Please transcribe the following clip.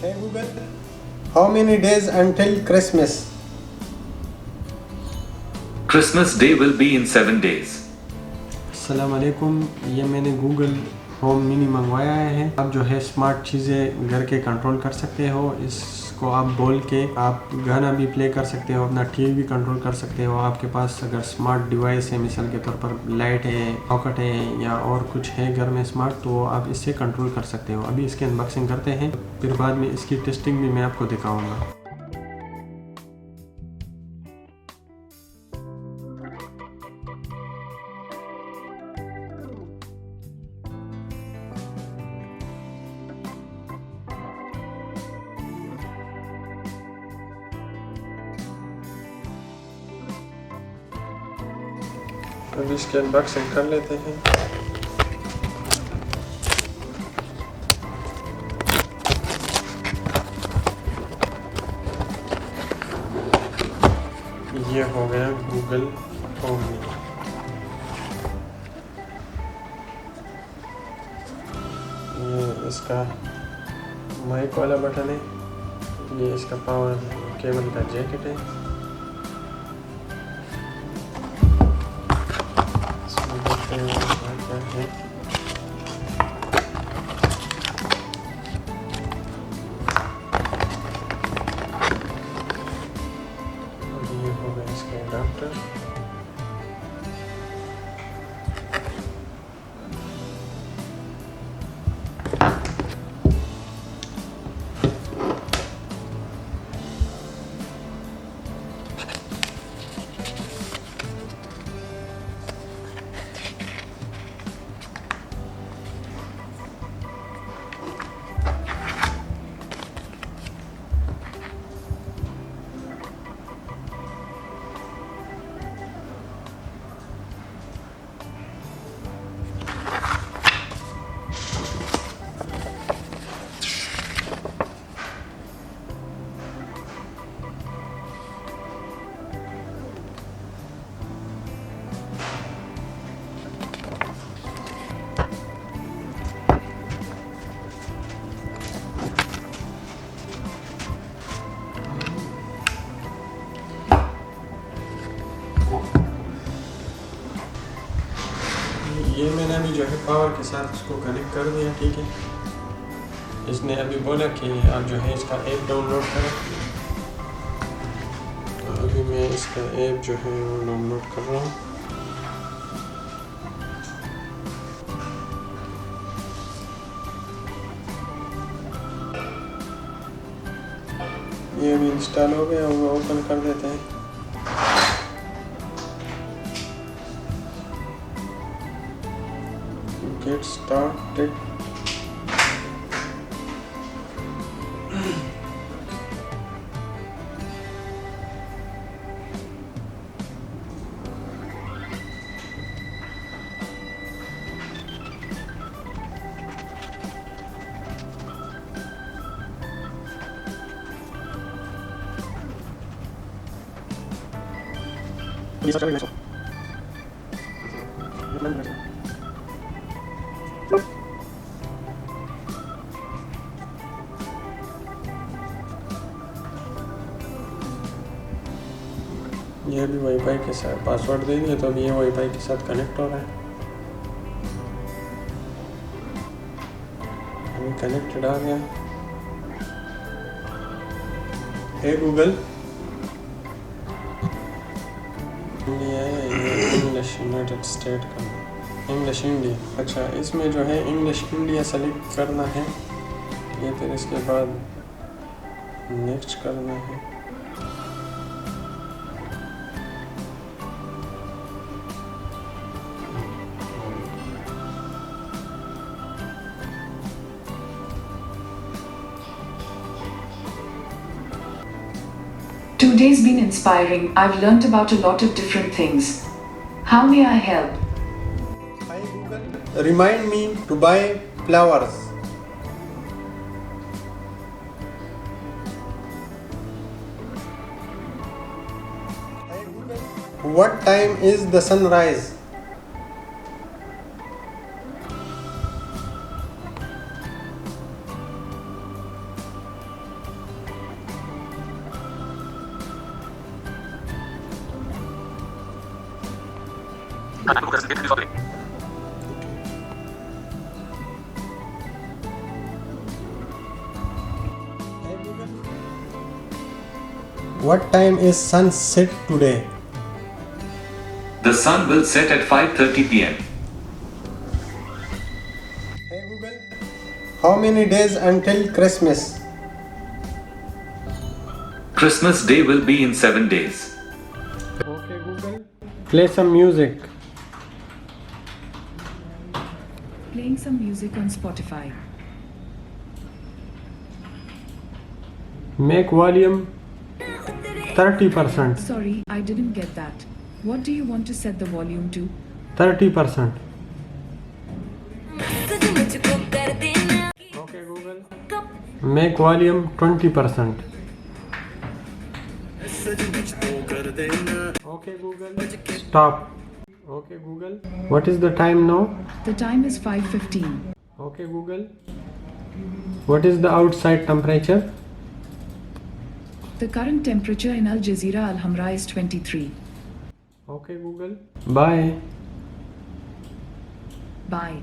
Hey Google, how many days until Christmas? Christmas Day will be in 7 days. अस्सलामुअलैकुम, ये मैंने Google home mini मंगवाया है। आप जो है स्मार्ट चीज़ें घर के कंट्रोल कर सकते हो। इसको आप बोल के आप गाना भी प्ले कर सकते हो, अपना टीवी भी कंट्रोल कर सकते हो। आपके पास अगर स्मार्ट डिवाइस है, मिसाल के तौर पर लाइट है, सॉकेट है या और कुछ है घर में स्मार्ट, तो आप इससे कंट्रोल कर सकते हो। अभी इसकी अनबॉक्सिंग करते हैं, फिर बाद में इसकी टेस्टिंग भी मैं आपको दिखाऊँगा। अभी इसकी अनबॉक्सिंग कर लेते हैं। ये हो गया गूगल होम मिनी। ये इसका माइक वाला बटन है, ये इसका पावर केबल का जैकेट है। इसमें देखते हैं क्या है। और ये हो गया इसका एडाप्टर। ये मैंने अभी जो है पावर के साथ इसको कनेक्ट कर दिया, ठीक है। इसने अभी बोला कि आप जो है इसका ऐप डाउनलोड करें, तो अभी मैं इसका ऐप जो है वो डाउनलोड कर रहा हूँ। ये अभी इंस्टॉल हो गया, वो ओपन कर देते हैं। Get started. ये भी वाईफाई के साथ पासवर्ड दे दिया, तो अभी ये वाईफाई के साथ कनेक्ट हो रहा है। अभी कनेक्टेड आ गया। हे गूगल, इंडिया है, इंग्लिश यूनाइटेड स्टेट का इंग्लिश इंडिया। अच्छा, इसमें जो है इंग्लिश इंडिया सेलेक्ट करना है, ये फिर इसके बाद नेक्स्ट करना है। Today's been inspiring. I've learnt about a lot of different things. How may I help? Hi Google, remind me to buy flowers. Hi Google, what time is the sunrise? What time is sunset today? The sun will set at 5:30 p.m. Hey Google, how many days until Christmas? Christmas Day will be in 7 days. Okay Google, play some music. Playing some music on Spotify. Make volume 30%. Sorry, I didn't get that. What do you want to set the volume to? 30%. Okay Google, make volume 20%. Okay Google, stop. Okay Google, what is the time now? The time is 5:15. Okay Google, what is the outside temperature? The current temperature in Al Jazeera Al Hamra is 23. Okay Google, bye. Bye.